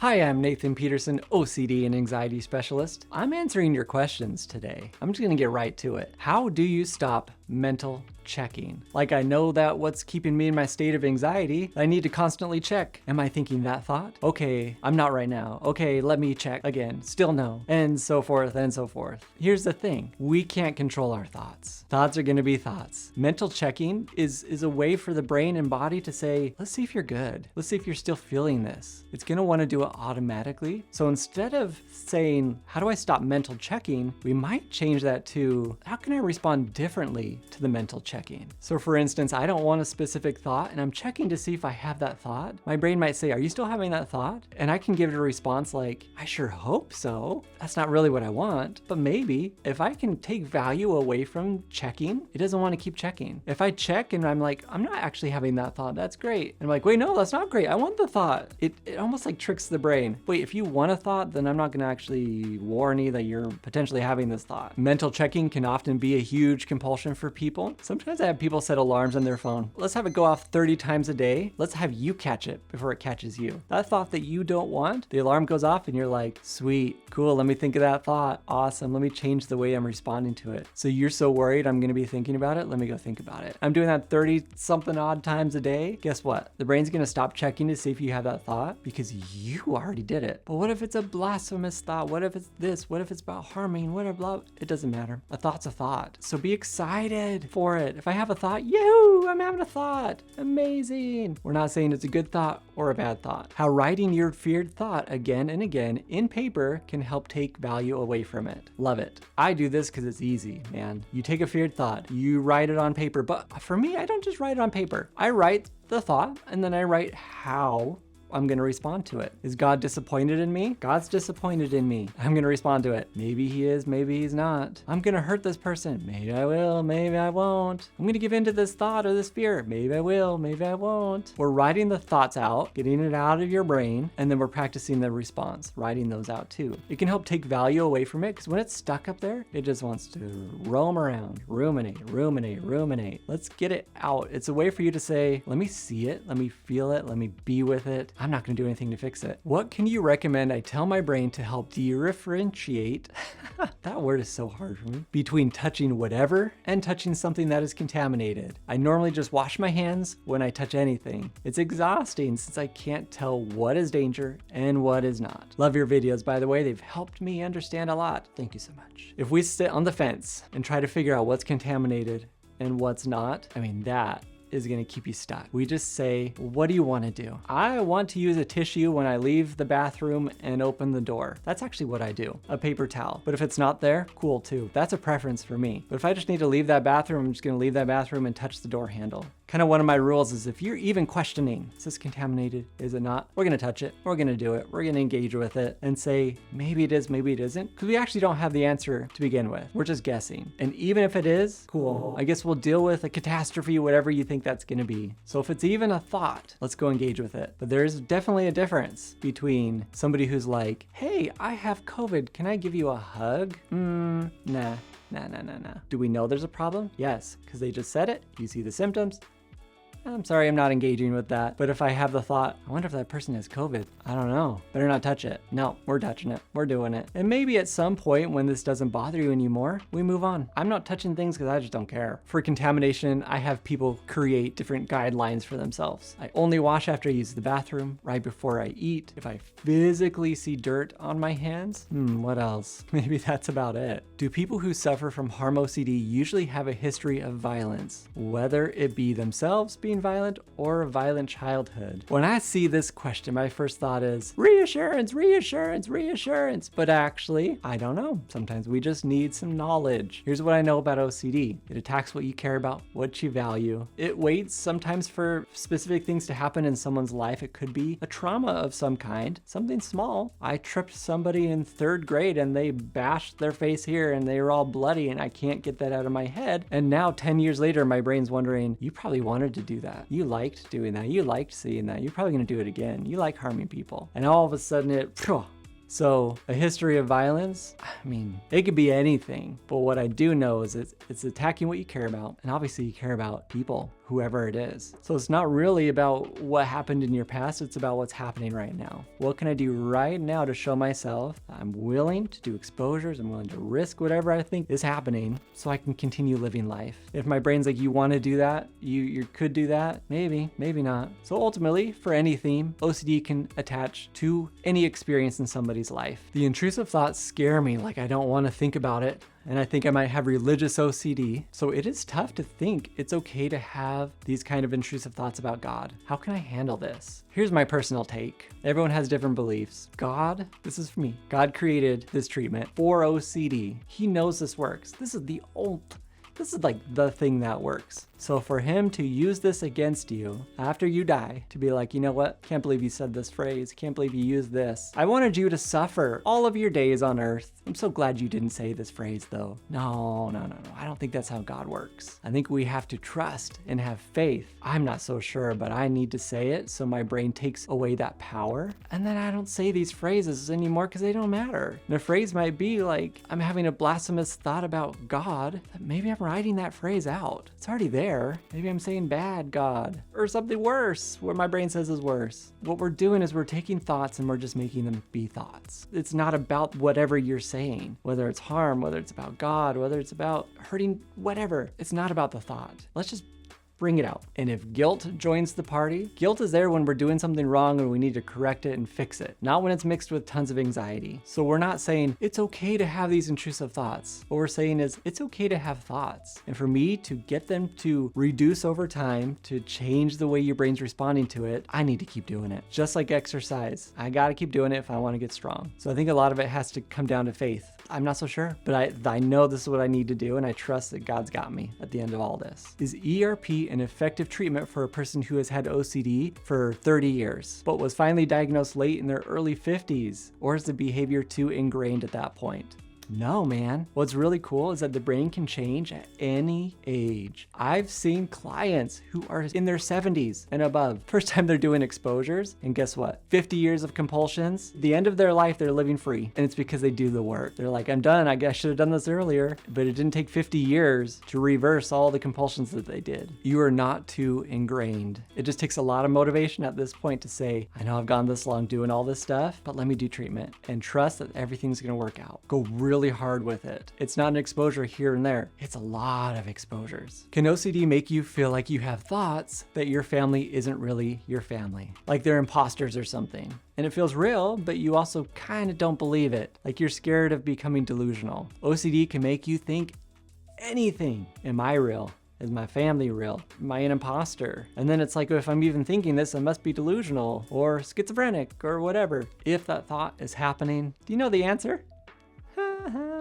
Hi, I'm Nathan Peterson, OCD and anxiety specialist. I'm answering your questions today. I'm just gonna get right to it. How do you stop mental checking? Like, I know that what's keeping me in my state of anxiety, I need to constantly check. Am I thinking that thought? Okay, I'm not right now. Okay, let me check again. Still no. And so forth and so forth. Here's the thing. We can't control our thoughts. Thoughts are gonna be thoughts. Mental checking is a way for the brain and body to say, let's see if you're good. Let's see if you're still feeling this. It's gonna wanna do it automatically. So instead of saying, how do I stop mental checking? We might change that to, how can I respond differently to the mental checking? So for instance, I don't want a specific thought and I'm checking to see if I have that thought. My brain might say, are you still having that thought? And I can give it a response like, I sure hope so. That's not really what I want, but maybe. If I can take value away from checking, it doesn't want to keep checking. If I check and I'm like, I'm not actually having that thought, that's great. And I'm like, wait, no, that's not great. I want the thought. It almost like tricks the brain. Wait, if you want a thought, then I'm not gonna actually warn you that you're potentially having this thought. Mental checking can often be a huge compulsion for people. Sometimes I have people set alarms on their phone. Let's have it go off 30 times a day. Let's have you catch it before it catches you. That thought that you don't want, the alarm goes off and you're like, sweet, cool, let me think of that thought. Awesome, let me change the way I'm responding to it. So you're so worried I'm gonna be thinking about it, let me go think about it. I'm doing that 30 something odd times a day. Guess what? The brain's gonna stop checking to see if you have that thought because you already did it. But what if it's a blasphemous thought? What if it's this? What if it's about harming? What if blah? It doesn't matter. A thought's a thought. So be excited for it. If I have a thought, yoo, I'm having a thought. Amazing. We're not saying it's a good thought or a bad thought. How writing your feared thought again and again in paper can help take value away from it. Love it. I do this because it's easy, man. You take a feared thought, you write it on paper, but for me, I don't just write it on paper. I write the thought and then I write how I'm gonna respond to it. Is God disappointed in me? God's disappointed in me. I'm gonna respond to it. Maybe he is, maybe he's not. I'm gonna hurt this person. Maybe I will, maybe I won't. I'm gonna give in to this thought or this fear. Maybe I will, maybe I won't. We're writing the thoughts out, getting it out of your brain, and then we're practicing the response, writing those out too. It can help take value away from it because when it's stuck up there, it just wants to roam around, ruminate, ruminate, ruminate. Let's get it out. It's a way for you to say, let me see it, let me feel it, let me be with it. I'm not gonna do anything to fix it. What can you recommend I tell my brain to help differentiate, that word is so hard for me, between touching whatever and touching something that is contaminated? I normally just wash my hands when I touch anything. It's exhausting since I can't tell what is danger and what is not. Love your videos, by the way. They've helped me understand a lot. Thank you so much. If we sit on the fence and try to figure out what's contaminated and what's not, I mean, that is gonna keep you stuck. We just say, what do you wanna do? I want to use a tissue when I leave the bathroom and open the door. That's actually what I do, a paper towel. But if it's not there, cool too. That's a preference for me. But if I just need to leave that bathroom, I'm just gonna leave that bathroom and touch the door handle. Kind of one of my rules is if you're even questioning, is this contaminated? Is it not? We're gonna touch it, we're gonna do it, we're gonna engage with it and say, maybe it is, maybe it isn't. Because we actually don't have the answer to begin with. We're just guessing. And even if it is, cool. I guess we'll deal with a catastrophe, whatever you think that's gonna be. So if it's even a thought, let's go engage with it. But there's definitely a difference between somebody who's like, hey, I have COVID, can I give you a hug? Nah. Do we know there's a problem? Yes, because they just said it. You see the symptoms. I'm sorry, I'm not engaging with that. But if I have the thought, I wonder if that person has COVID. I don't know. Better not touch it. No, we're touching it. We're doing it. And maybe at some point when this doesn't bother you anymore, we move on. I'm not touching things because I just don't care. For contamination, I have people create different guidelines for themselves. I only wash after I use the bathroom, right before I eat. If I physically see dirt on my hands, what else? Maybe that's about it. Do people who suffer from harm OCD usually have a history of violence, whether it be themselves being violent or a violent childhood? When I see this question, my first thought is reassurance, reassurance, reassurance. But actually, I don't know. Sometimes we just need some knowledge. Here's what I know about OCD. It attacks what you care about, what you value. It waits sometimes for specific things to happen in someone's life. It could be a trauma of some kind, something small. I tripped somebody in 3rd grade and they bashed their face here and they were all bloody and I can't get that out of my head. And now 10 years later, my brain's wondering, you probably wanted to do that. You liked doing that. You liked seeing that. You're probably gonna do it again. You like harming people. And all of a sudden so a history of violence, I mean, it could be anything. But what I do know is it's attacking what you care about. And obviously you care about people. whoever it is. So it's not really about what happened in your past, it's about what's happening right now. What can I do right now to show myself I'm willing to do exposures, I'm willing to risk whatever I think is happening so I can continue living life. If my brain's like, you want to do that, you could do that, maybe not. So ultimately, for any theme, OCD can attach to any experience in somebody's life. The intrusive thoughts scare me, like I don't want to think about it. And I think I might have religious OCD. So it is tough to think it's okay to have these kind of intrusive thoughts about God. How can I handle this? Here's my personal take. Everyone has different beliefs. God, this is for me. God created this treatment for OCD. He knows this works. This is like the thing that works. So for him to use this against you after you die, to be like, you know what? Can't believe you said this phrase. Can't believe you used this. I wanted you to suffer all of your days on earth. I'm so glad you didn't say this phrase though. No. I don't think that's how God works. I think we have to trust and have faith. I'm not so sure, but I need to say it so my brain takes away that power. And then I don't say these phrases anymore because they don't matter. And a phrase might be like, I'm having a blasphemous thought about God. Maybe I'm writing that phrase out. It's already there. Maybe I'm saying bad God or something worse where my brain says is worse. What we're doing is we're taking thoughts and we're just making them be thoughts. It's not about whatever you're saying, whether it's harm, whether it's about God, whether it's about hurting, whatever. It's not about the thought. Let's just bring it out. And if guilt joins the party, guilt is there when we're doing something wrong and we need to correct it and fix it, not when it's mixed with tons of anxiety. So we're not saying it's okay to have these intrusive thoughts. What we're saying is it's okay to have thoughts. And for me to get them to reduce over time, to change the way your brain's responding to it, I need to keep doing it. Just like exercise. I gotta keep doing it if I wanna get strong. So I think a lot of it has to come down to faith. I'm not so sure, but I know this is what I need to do, and I trust that God's got me at the end of all this. Is ERP an effective treatment for a person who has had OCD for 30 years, but was finally diagnosed late in their early 50s? Or is the behavior too ingrained at that point? No, man. What's really cool is that the brain can change at any age. I've seen clients who are in their 70s and above. First time they're doing exposures, and guess what? 50 years of compulsions. The end of their life, they're living free. And it's because they do the work. They're like, I'm done. I guess I should have done this earlier. But it didn't take 50 years to reverse all the compulsions that they did. You are not too ingrained. It just takes a lot of motivation at this point to say, I know I've gone this long doing all this stuff, but let me do treatment and trust that everything's going to work out. Go really hard with it. It's not an exposure here and there. It's a lot of exposures. Can OCD make you feel like you have thoughts that your family isn't really your family? Like they're imposters or something. And it feels real, but you also kind of don't believe it. Like you're scared of becoming delusional. OCD can make you think anything. Am I real? Is my family real? Am I an imposter? And then it's like, if I'm even thinking this, I must be delusional or schizophrenic or whatever. If that thought is happening, do you know the answer?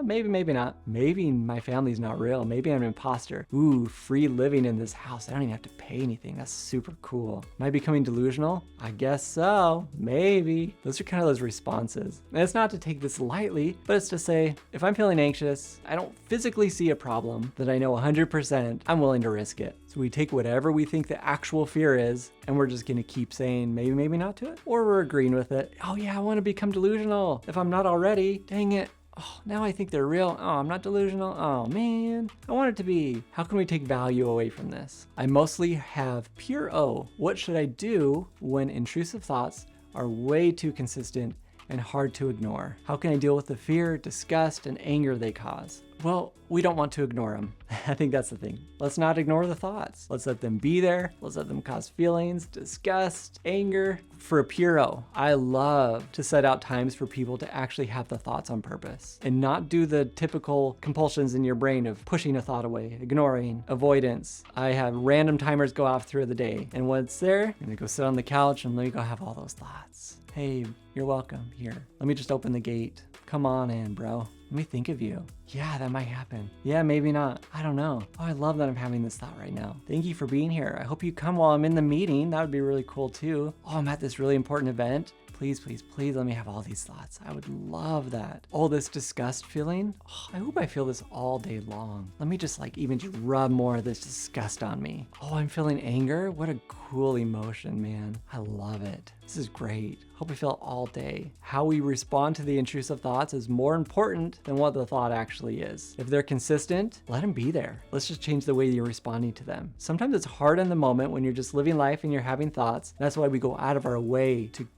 Maybe, maybe not. Maybe my family's not real. Maybe I'm an imposter. Ooh, free living in this house. I don't even have to pay anything. That's super cool. Am I becoming delusional? I guess so. Maybe. Those are kind of those responses. And it's not to take this lightly, but it's to say, if I'm feeling anxious, I don't physically see a problem that I know 100%, I'm willing to risk it. So we take whatever we think the actual fear is, and we're just gonna keep saying maybe, maybe not to it, or we're agreeing with it. Oh yeah, I wanna become delusional. If I'm not already, dang it. Oh, now I think they're real. Oh, I'm not delusional. Oh man, I want it to be. How can we take value away from this? I mostly have pure O. What should I do when intrusive thoughts are way too consistent and hard to ignore? How can I deal with the fear, disgust, and anger they cause? Well, we don't want to ignore them. I think that's the thing. Let's not ignore the thoughts. Let's let them be there. Let's let them cause feelings, disgust, anger. For a pure O, I love to set out times for people to actually have the thoughts on purpose and not do the typical compulsions in your brain of pushing a thought away, ignoring, avoidance. I have random timers go off through the day, and when it's there, I'm gonna go sit on the couch and let me go have all those thoughts. Hey, you're welcome. Here, let me just open the gate. Come on in, bro. Let me think of you. Yeah, that might happen. Yeah, maybe not. I don't know. Oh, I love that I'm having this thought right now. Thank you for being here. I hope you come while I'm in the meeting. That would be really cool too. Oh, I'm at this really important event. please, please, please let me have all these thoughts. I would love that. Oh, this disgust feeling. Oh, I hope I feel this all day long. Let me just even just rub more of this disgust on me. Oh, I'm feeling anger. What a cool emotion, man. I love it. This is great. Hope we feel it all day. How we respond to the intrusive thoughts is more important than what the thought actually is. If they're consistent, let them be there. Let's just change the way you're responding to them. Sometimes it's hard in the moment when you're just living life and you're having thoughts. That's why we go out of our way to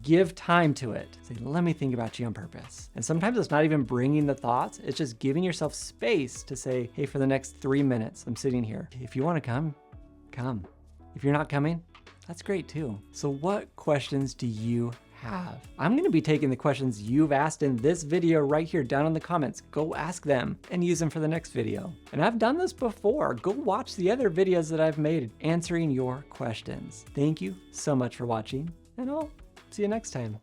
give time to it. Say, let me think about you on purpose. And sometimes it's not even bringing the thoughts. It's just giving yourself space to say, hey, for the next 3 minutes, I'm sitting here. If you want to come, come. If you're not coming, that's great too. So what questions do you have? I'm going to be taking the questions you've asked in this video right here down in the comments. Go ask them and use them for the next video. And I've done this before. Go watch the other videos that I've made answering your questions. Thank you so much for watching, and I'll see you next time.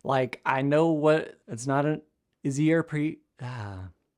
I know what, it's not an, is